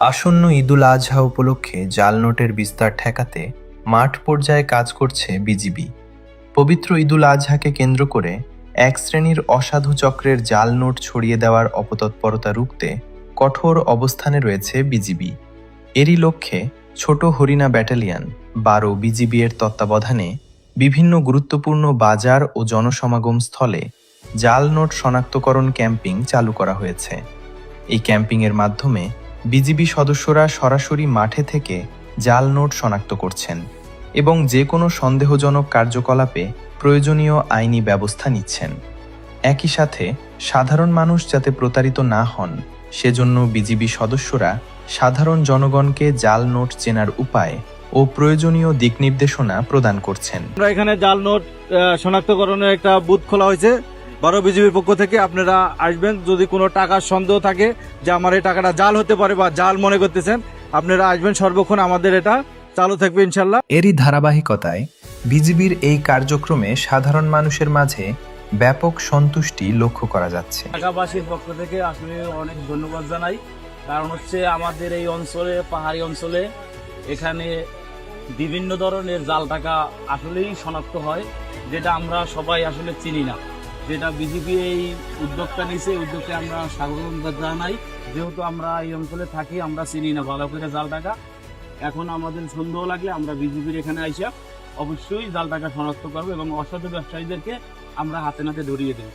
আসন্ন ঈদুল আজহা উপলক্ষে জাল নোটের বিস্তার ঠেকাতে মাঠ পর্যায়ে কাজ করছে বিজিবি। পবিত্র ঈদুল আজহাকে কেন্দ্র করে এক শ্রেণীর অসাধু চক্রের জাল নোট ছড়িয়ে দেওয়ার অপতৎপরতা রুখতে কঠোর অবস্থানে রয়েছে বিজিবি। এরই লক্ষ্যে ছোট হরিণা ব্যাটালিয়ন ১২ বিজিবি এর তত্ত্বাবধানে বিভিন্ন গুরুত্বপূর্ণ বাজার ও জনসমাগম স্থলে জাল নোট শনাক্তকরণ ক্যাম্পিং চালু করা হয়েছে। এই ক্যাম্পিংয়ের মাধ্যমে বিজিবি সদস্যরা সরাসরি মাঠে থেকে জাল নোট শনাক্ত করছেন এবং যে কোনো সন্দেহজনক কার্যকলাপে প্রয়োজনীয় আইনি ব্যবস্থা নিচ্ছেন। একই সাথে সাধারণ মানুষ যাতে প্রতারিত না হন সেজন্য বিজিবি সদস্যরা সাধারণ জনগণকে জাল নোট চেনার উপায় ও প্রয়োজনীয় দিকনির্দেশনা প্রদান করছেন। আমরা এখানে জাল নোট শনাক্তকরণের একটা বুথ খোলা হয়েছে ১২ বিজিবির পক্ষ থেকে। আপনারা আসবেন, যদি কোনো টাকার সন্দেহ থাকে যে আমার এই টাকাটা জাল হতে পারে বা জাল মনে করতেছেন, আপনারা আসবেন। সর্বক্ষণ আমাদের এটা চালু থাকবে ইনশাল্লাহ। এরই ধারাবাহিকতায় বিজিবির এই কার্যক্রমে সাধারণ মানুষের মাঝে ব্যাপক সন্তুষ্টি লক্ষ্য করা যাচ্ছে। ঢাকাবাসীর পক্ষ থেকে আসলে অনেক ধন্যবাদ জানাই। কারণ হচ্ছে আমাদের এই অঞ্চলে, পাহাড়ি অঞ্চলে, এখানে বিভিন্ন ধরনের জাল টাকা আসলেই শনাক্ত হয়, যেটা আমরা সবাই আসলে চিনি না। যেটা বিজিবি এই উদ্যোগটা নিছে, উদ্যোগকে আমরা স্বাগত জানাই। যেহেতু আমরা এই অঞ্চলে থাকি, আমরা চিনি না ভালো করে জাল টাকা। এখন আমাদের সন্দেহ লাগলে আমরা বিজিবির এখানে আইসা অবশ্যই জাল টাকা শনাক্ত করবো এবং অসাধু ব্যবসায়ীদেরকে আমরা হাতে নাতে ধরিয়ে দেব।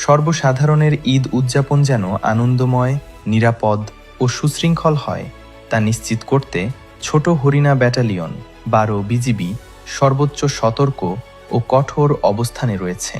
সর্বসাধারণের ঈদ উদযাপন যেন আনন্দময়, নিরাপদ ও সুশৃঙ্খল হয় তা নিশ্চিত করতে ছোট হরিণা ব্যাটালিয়ন ১২ বিজিবি সর্বোচ্চ সতর্ক ও কঠোর অবস্থানে রয়েছে।